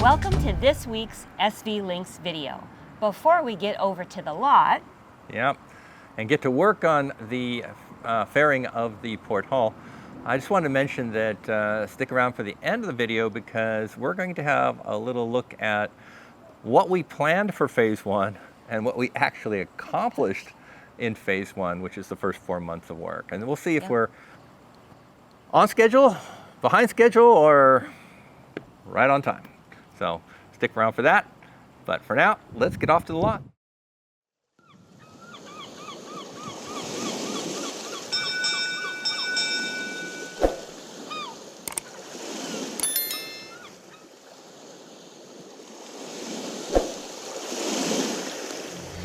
Welcome to this week's SV Lynx video. Before we get over to the lot, and get to work on the fairing of the port hull, I just wanted to mention that stick around for the end of the video because we're going to have a little look at what we planned for phase one and what we actually accomplished in phase one, which is the first 4 months of work. And we'll see if we're on schedule, behind schedule, or right on time. So stick around for that. But for now, let's get off to the lot.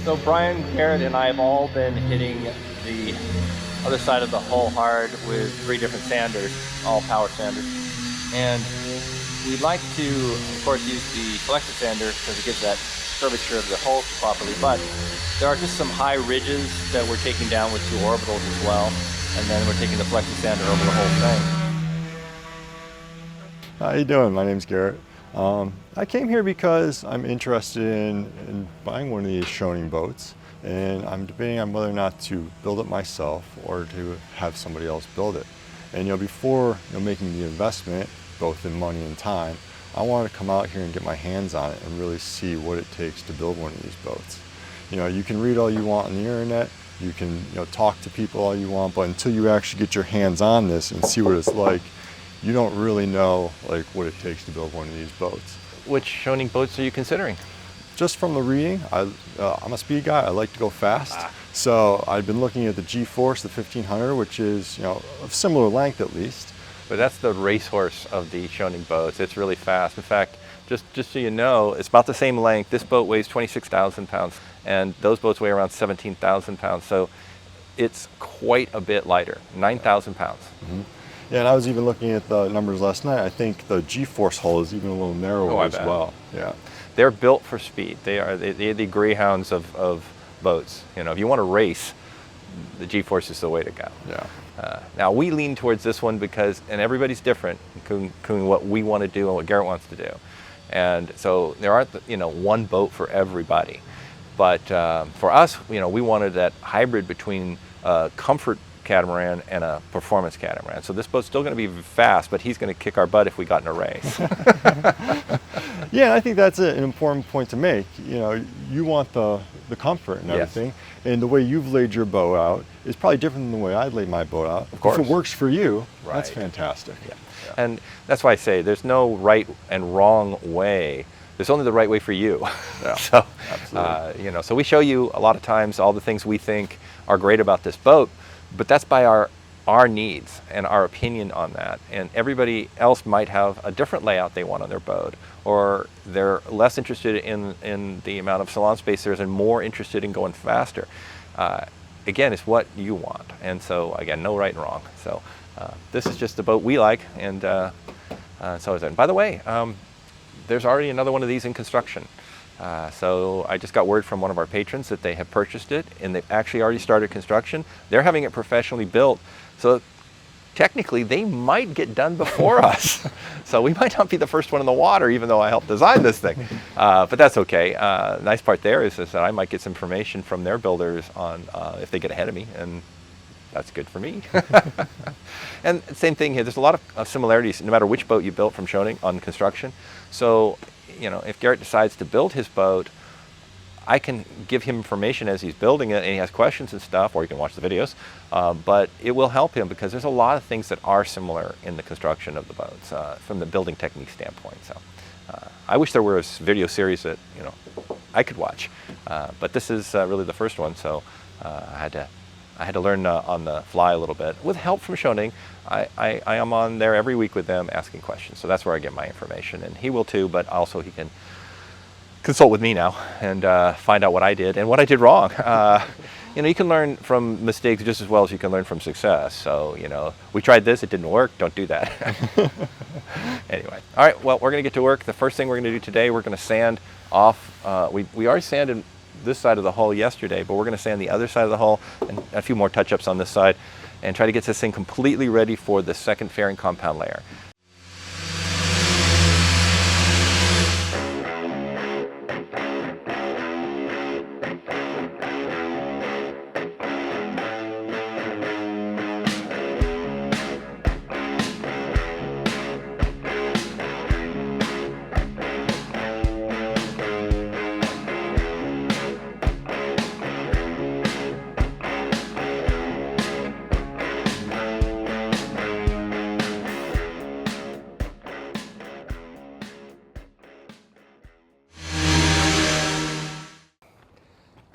So Brian, Garrett, and I have all been hitting the other side of the hull hard with 3 different sanders, all power sanders. And we like to, of course, use the collector sander because it gives that curvature of the hull properly, but there are just some high ridges that we're taking down with 2 orbitals as well, and then we're taking the flexi sander over the whole thing. How you doing? My name's Garrett. I came here because I'm interested in buying one of these Schionning boats, and I'm debating on whether or not to build it myself or to have somebody else build it. And before making the investment, both in money and time, I want to come out here and get my hands on it and really see what it takes to build one of these boats. You can read all you want on the internet, you can talk to people all you want, but until you actually get your hands on this and see what it's like, you don't really know what it takes to build one of these boats. Which Schionning boats are you considering? Just from the reading, I'm a speed guy. I like to go fast. So I've been looking at the G-Force, the 1500, which is of similar length at least. But that's the racehorse of the Schionning boats. It's really fast. In fact, just so you know, it's about the same length. This boat weighs 26,000 pounds, and those boats weigh around 17,000 pounds. So it's quite a bit lighter, 9,000 pounds. Mm-hmm. Yeah, and I was even looking at the numbers last night. I think the G-Force hull is even a little narrower as well. Yeah, they're built for speed. They're the greyhounds of boats. If you want to race, the G-Force is the way to go. Yeah. Now we lean towards this one because, and everybody's different, including what we want to do and what Garrett wants to do. And so there aren't one boat for everybody. But for us, we wanted that hybrid between comfort catamaran and a performance catamaran. So this boat's still going to be fast, but he's going to kick our butt if we got in a race. Yeah, I think that's an important point to make. You want the comfort and everything, and the way you've laid your boat out is probably different than the way I'd lay my boat out. Of course. If it works for you, that's fantastic. Yeah. And that's why I say there's no right and wrong way. There's only the right way for you. Yeah, so, absolutely. So we show you a lot of times all the things we think are great about this boat, but that's by our needs and our opinion on that. And everybody else might have a different layout they want on their boat, or they're less interested in the amount of salon space there is and more interested in going faster. Again, it's what you want. And so again, no right and wrong. So this is just the boat we like, and so is it. And by the way, there's already another one of these in construction. So I just got word from one of our patrons that they have purchased it and they've actually already started construction. They're having it professionally built. So technically they might get done before us. So we might not be the first one in the water, even though I helped design this thing. But that's okay. Nice part there is that I might get some information from their builders on if they get ahead of me, and that's good for me. And same thing here, there's a lot of similarities no matter which boat you built from Schionning on construction. So if Garrett decides to build his boat, I can give him information as he's building it and he has questions and stuff, or you can watch the videos, but it will help him because there's a lot of things that are similar in the construction of the boats from the building technique standpoint. So I wish there were a video series that I could watch, but this is really the first one, so I had to learn on the fly a little bit with help from Schionning. I am on there every week with them asking questions, so that's where I get my information, and he will too, but also he can consult with me now and find out what I did and what I did wrong. You can learn from mistakes just as well as you can learn from success. So, we tried this, it didn't work, don't do that. Anyway, all right, well, we're gonna get to work. The first thing we're gonna do today, we're gonna sand off, we already sanded this side of the hull yesterday, but we're gonna sand the other side of the hull and a few more touch-ups on this side and try to get this thing completely ready for the second fairing compound layer.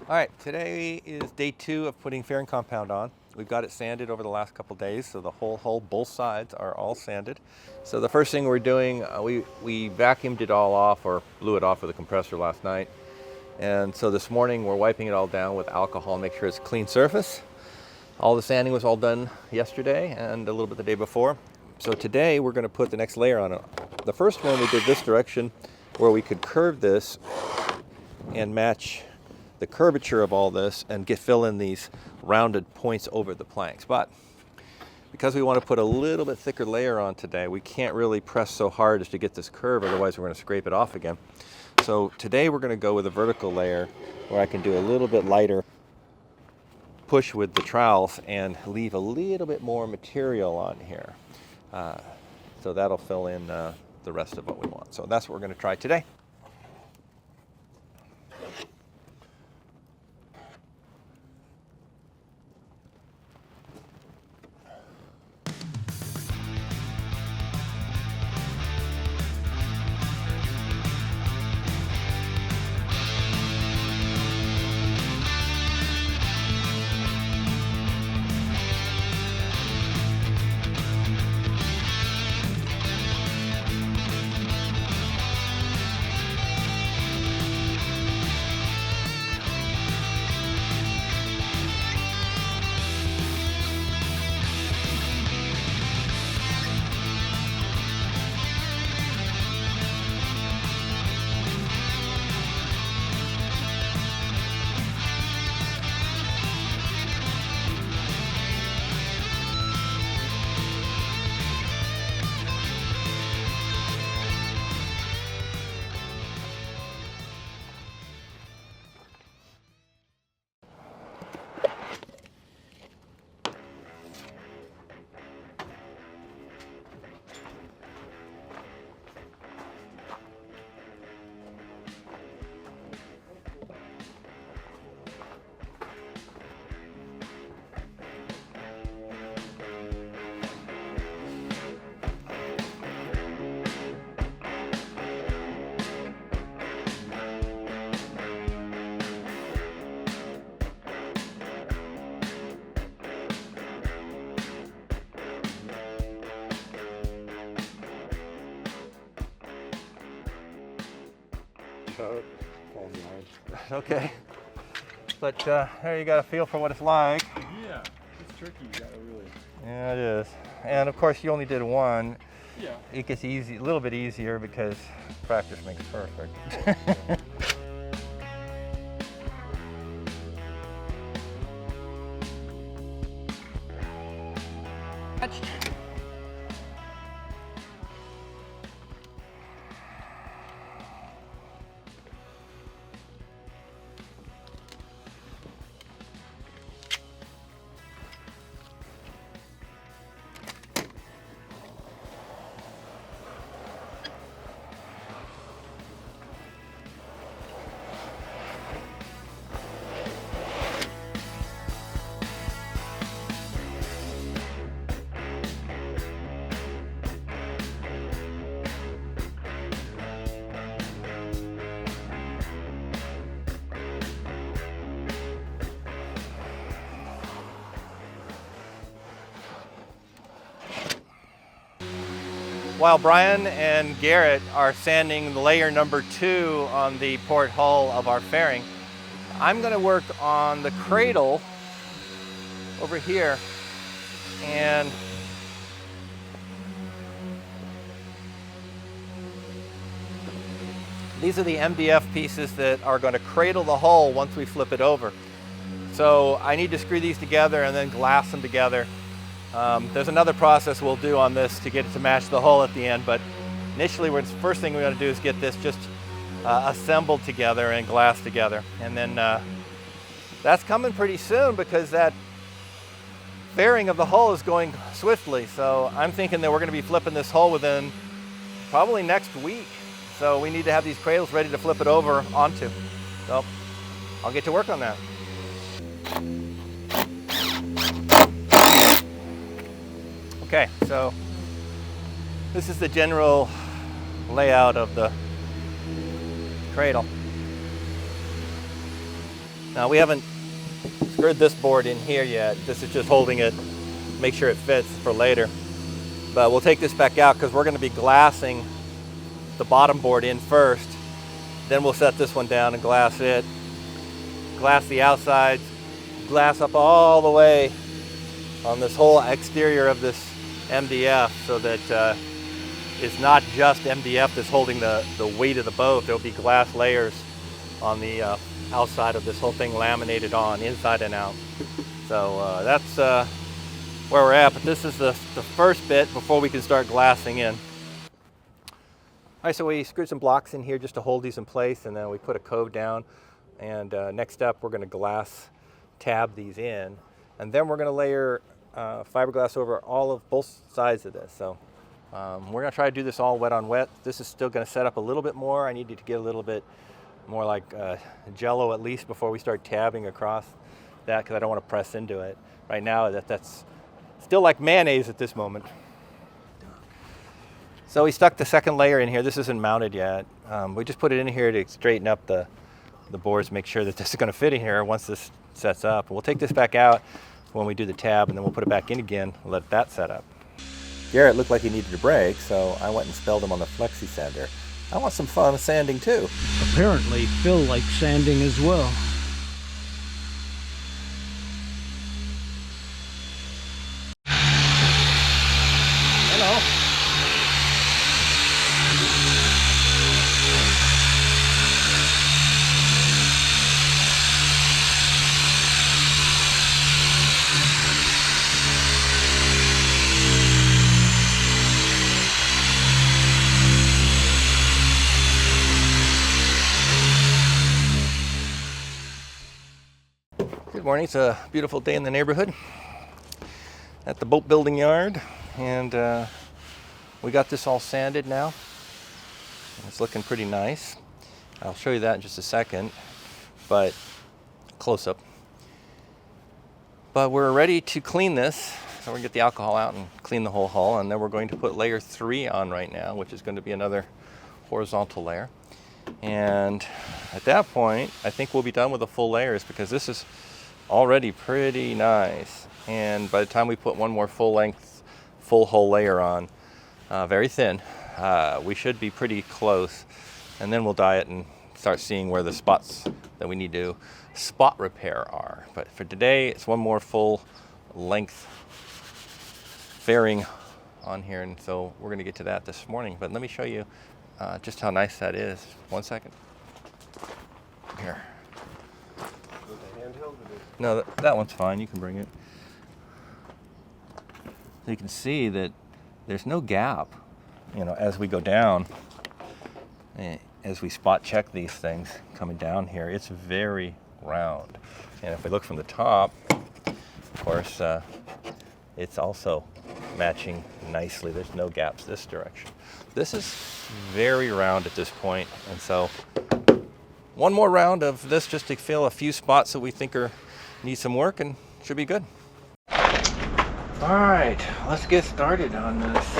All right, today is day 2 of putting fairing compound on. We've got it sanded over the last couple days, so the whole hull, both sides are all sanded. So the first thing we're doing, we vacuumed it all off, or blew it off with a compressor last night. And so this morning we're wiping it all down with alcohol, make sure it's a clean surface. All the sanding was all done yesterday and a little bit the day before. So today we're going to put the next layer on it. The first one we did this direction where we could curve this and match the curvature of all this and fill in these rounded points over the planks. But because we want to put a little bit thicker layer on today, we can't really press so hard as to get this curve, otherwise we're going to scrape it off again. So today we're going to go with a vertical layer where I can do a little bit lighter push with the trowels and leave a little bit more material on here. So that'll fill in the rest of what we want. So that's what we're going to try today. Okay, but there you got a feel for what it's like. Yeah, it's tricky. You gotta really. Yeah, it is. And of course, you only did one. Yeah. It gets easy, a little bit easier because practice makes perfect. While Brian and Garrett are sanding layer number 2 on the port hull of our fairing, I'm going to work on the cradle over here. And these are the MDF pieces that are going to cradle the hull once we flip it over. So I need to screw these together and then glass them together. There's another process we'll do on this to get it to match the hull at the end, but initially the first thing we're going to do is get this just assembled together and glassed together. And then that's coming pretty soon because that fairing of the hull is going swiftly. So I'm thinking that we're going to be flipping this hull within probably next week. So we need to have these cradles ready to flip it over onto. So I'll get to work on that. Okay, so this is the general layout of the cradle. Now we haven't screwed this board in here yet. This is just holding it, make sure it fits for later. But we'll take this back out because we're going to be glassing the bottom board in first. Then we'll set this one down and glass it. Glass the outsides, glass up all the way on this whole exterior of this MDF so that it's not just MDF that's holding the weight of the boat. There'll be glass layers on the outside of this whole thing, laminated on inside and out. So that's where we're at, but this is the first bit before we can start glassing in. All right, so we screwed some blocks in here just to hold these in place, and then we put a cove down. And next up, we're going to glass tab these in, and then we're going to layer fiberglass over both sides of this. So we're going to try to do this all wet on wet. This is still going to set up a little bit more. I need to get a little bit more like Jello at least before we start tabbing across that, because I don't want to press into it. Right now, that's still like mayonnaise at this moment. So we stuck the second layer in here. This isn't mounted yet. We just put it in here to straighten up the boards, make sure that this is going to fit in here once this sets up. And we'll take this back out when we do the tab, and then we'll put it back in again and let that set up. Garrett looked like he needed a break, so I went and spelled him on the flexi sander. I want some fun sanding too. Apparently Phil likes sanding as well. Hello. Good morning. It's a beautiful day in the neighborhood at the boat building yard, and we got this all sanded now. It's looking pretty nice. I'll show you that in just a second, but close up. But we're ready to clean this, so we're gonna get the alcohol out and clean the whole hull, and then we're going to put layer 3 on right now, which is going to be another horizontal layer. And at that point, I think we'll be done with the full layers, because this is already pretty nice. And by the time we put one more full length, full hull layer on, very thin, we should be pretty close. And then we'll dye it and start seeing where the spots that we need to spot repair are. But for today, it's one more full length fairing on here. And so we're gonna get to that this morning. But let me show you just how nice that is. 1 second. Here. No, that one's fine. You can bring it. So you can see that there's no gap, as we go down. As we spot check these things coming down here, it's very round. And if we look from the top, of course, it's also matching nicely. There's no gaps this direction. This is very round at this point, and so one more round of this just to fill a few spots that we think need some work, and should be good. All right, let's get started on this.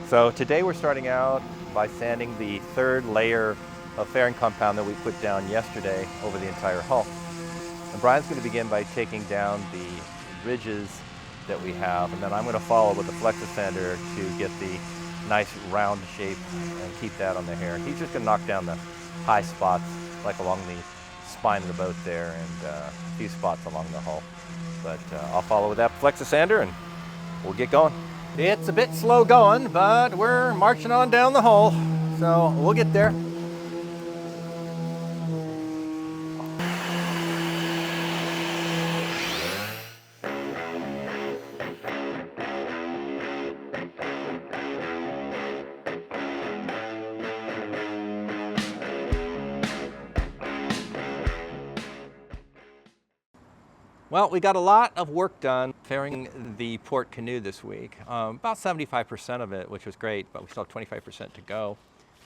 So today we're starting out by sanding the third layer of fairing compound that we put down yesterday over the entire hull. And Brian's going to begin by taking down the ridges that we have, and then I'm going to follow with the flexi sander to get the nice round shape and keep that on the hair. He's just going to knock down the high spots, like along the spine of the boat there, and a few spots along the hull. But I'll follow with that flexi sander and we'll get going. It's a bit slow going, but we're marching on down the hull, so we'll get there. Well, we got a lot of work done fairing the port canoe this week. About 75% of it, which was great, but we still have 25% to go.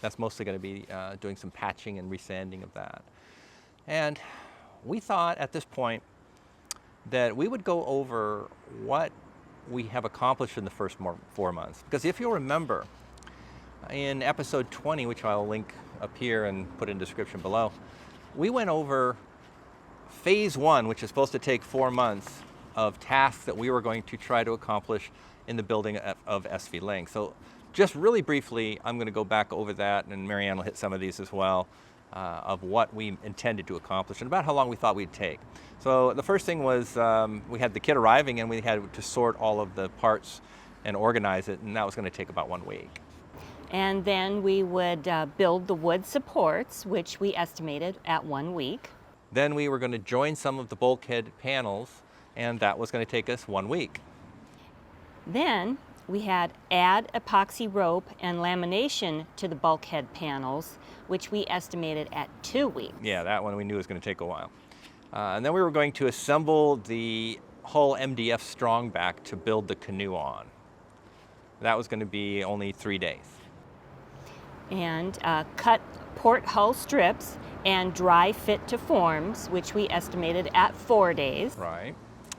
That's mostly going to be doing some patching and resanding of that. And we thought at this point that we would go over what we have accomplished in the first 4 months. Because if you'll remember, in episode 20, which I'll link up here and put in the description below, we went over phase 1, which is supposed to take 4 months of tasks that we were going to try to accomplish in the building of SV Lynx. So just really briefly, I'm going to go back over that, and Marianne will hit some of these as well, of what we intended to accomplish and about how long we thought we'd take. So the first thing was we had the kit arriving and we had to sort all of the parts and organize it, and that was going to take about 1 week. And then we would build the wood supports, which we estimated at 1 week. Then we were going to join some of the bulkhead panels, and that was going to take us 1 week. Then we had add epoxy rope and lamination to the bulkhead panels, which we estimated at 2 weeks. Yeah, that one we knew was going to take a while. And then we were going to assemble the hull MDF strongback to build the canoe on. That was going to be only 3 days. And cut port hull strips and dry fit to forms, which we estimated at 4 days. Right.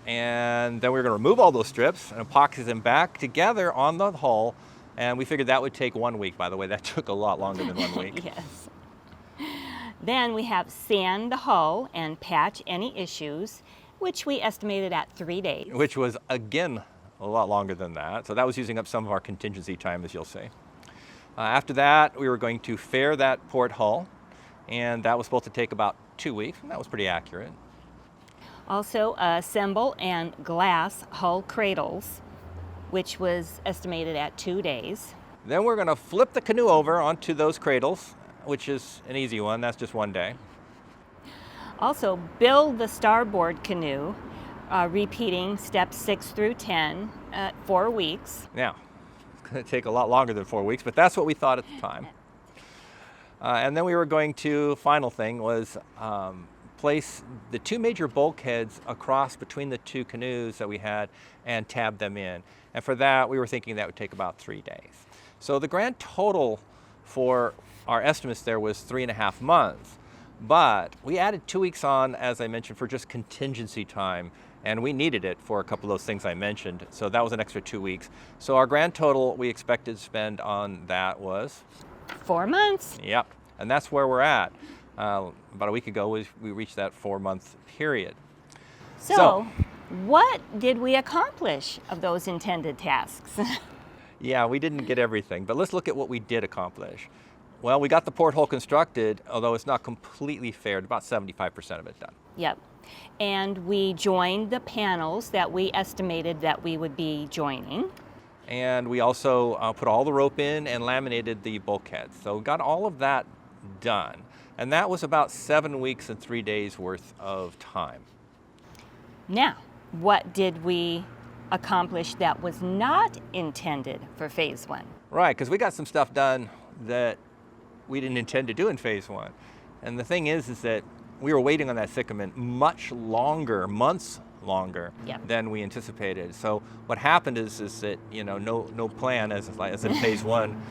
And then we were going to remove all those strips and epoxy them back together on the hull, and we figured that would take 1 week. By the way, that took a lot longer than 1 week. Yes. Then we have sand the hull and patch any issues, which we estimated at 3 days. Which was, again, a lot longer than that. So that was using up some of our contingency time, as you'll see. After that, we were going to fair that port hull, and that was supposed to take about 2 weeks, and that was pretty accurate. Also, assemble and glass hull cradles, which was estimated at 2 days. Then we're going to flip the canoe over onto those cradles, which is an easy one. That's just 1 day. Also, build the starboard canoe, repeating steps 6 through 10 at 4 weeks. Now, it's going to take a lot longer than 4 weeks, but that's what we thought at the time. And then we were going to, final thing was place the 2 major bulkheads across between the 2 canoes that we had and tab them in. And for that, we were thinking that would take about 3 days. So the grand total for our estimates there was 3.5 months. But we added 2 weeks on, as I mentioned, for just contingency time. And we needed it for a couple of those things I mentioned. So that was an extra 2 weeks. So our grand total we expected to spend on that was 4 months. Yep, and that's where we're at. About a week ago, we reached that 4-month period. So, what did we accomplish of those intended tasks? Yeah, we didn't get everything, but let's look at what we did accomplish. Well, we got the porthole constructed, although it's not completely faired, about 75% of it done. Yep. And we joined the panels that we estimated that we would be joining. And we also put all the rope in and laminated the bulkheads. So we got all of that done. And that was about 7 weeks and 3 days worth of time. Now, what did we accomplish that was not intended for phase 1? Right, because we got some stuff done that we didn't intend to do in phase 1. And the thing is that we were waiting on that cyclamen much longer, months longer than we anticipated. So what happened is that, you know, no plan, as in phase 1,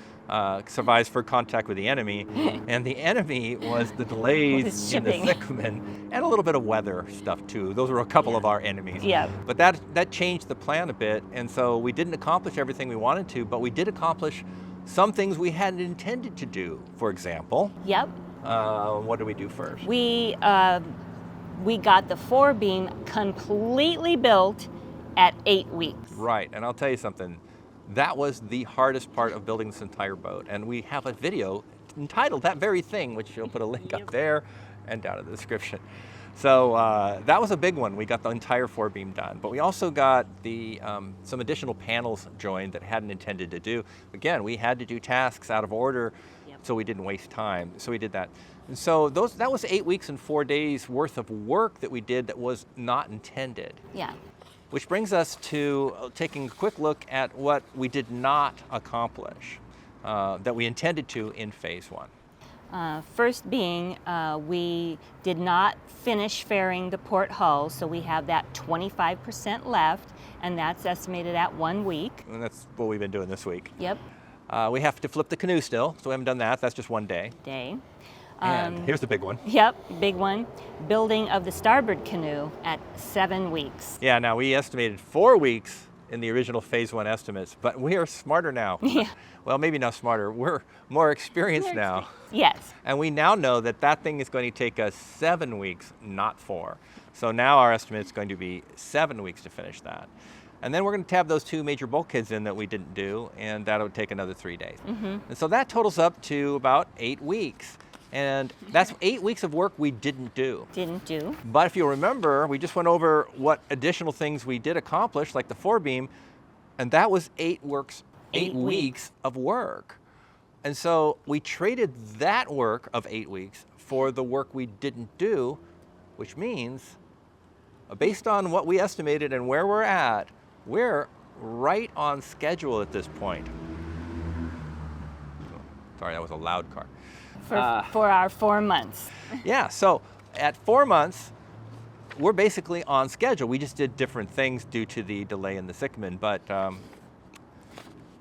survives for contact with the enemy. And the enemy was the delays in the cyclamen and a little bit of weather stuff too. Those were a couple of our enemies. Yeah. But that changed the plan a bit. And so we didn't accomplish everything we wanted to, but we did accomplish some things we hadn't intended to do. For example, what did we do first? We got the forebeam completely built at 8 weeks. Right, and I'll tell you something. That was the hardest part of building this entire boat. And we have a video entitled that very thing, which you'll put a link up there and down in the description. So that was a big one. We got the entire forebeam done. But we also got the some additional panels joined that hadn't intended to do. Again, we had to do tasks out of order so we didn't waste time. So we did that. And so that was 8 weeks and 4 days worth of work that we did that was not intended. Yeah. Which brings us to taking a quick look at what we did not accomplish that we intended to in phase 1. First being, we did not finish fairing the port hull, so we have that 25% left, and that's estimated at 1 week. And that's what we've been doing this week. Yep, We have to flip the canoe still, so we haven't done that. That's just one day. day. And here's the big one. Yep, big one. Building of the starboard canoe at 7 weeks. Yeah, now we estimated 4 weeks in the original phase 1 estimates, but we are smarter now. Yeah. Well, maybe not smarter. We're more experienced now. Yes. And we now know that that thing is going to take us 7 weeks, not 4. So now our estimate is going to be 7 weeks to finish that. And then we're going to tab those 2 major bulkheads in that we didn't do, and that'll take another 3 days. And so that totals up to about 8 weeks. And that's 8 weeks of work we didn't do. Didn't do. But if you'll remember, we just went over what additional things we did accomplish, like the forebeam, and that was 8 weeks of work. And so we traded that work of 8 weeks for the work we didn't do, which means, based on what we estimated and where we're at, we're right on schedule at this point. Sorry, that was a loud car. For our 4 months. Yeah, so at 4 months, we're basically on schedule. We just did different things due to the delay in the Sycamore, but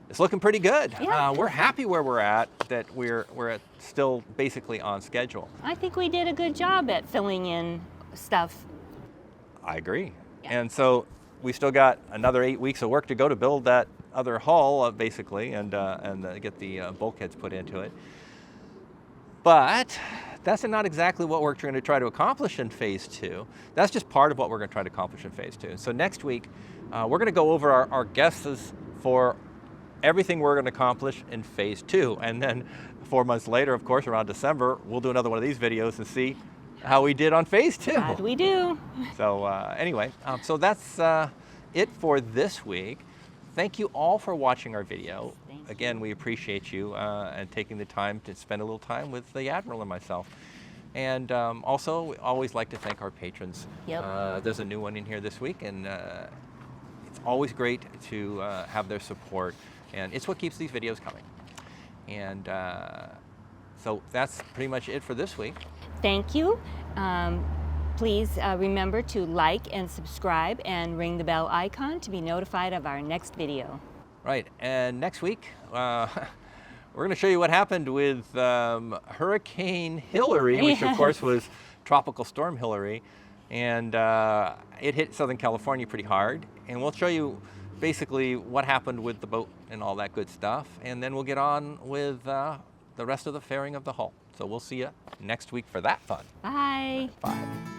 it's looking pretty good. Yeah. We're happy where we're at, that we're still basically on schedule. I think we did a good job at filling in stuff. I agree. Yeah. And so we still got another 8 weeks of work to go to build that other hull, basically, and get the bulkheads put into it. But that's not exactly what we're going to try to accomplish in phase 2. That's just part of what we're going to try to accomplish in phase 2. So next week, we're going to go over our guesses for everything we're going to accomplish in phase 2. And then 4 months later, of course, around December, we'll do another one of these videos and see how we did on phase 2. Glad we do. So anyway, so that's it for this week. Thank you all for watching our video. Again, we appreciate you and taking the time to spend a little time with the Admiral and myself. And also, we always like to thank our patrons. Yep. There's a new one in here this week, and it's always great to have their support, and it's what keeps these videos coming. And so that's pretty much it for this week. Thank you. Please remember to like and subscribe and ring the bell icon to be notified of our next video. Right, and next week, we're going to show you what happened with Hurricane Hillary, which of course was Tropical Storm Hillary, and it hit Southern California pretty hard. And we'll show you basically what happened with the boat and all that good stuff, and then we'll get on with the rest of the fairing of the hull. So we'll see you next week for that fun. Bye. Bye.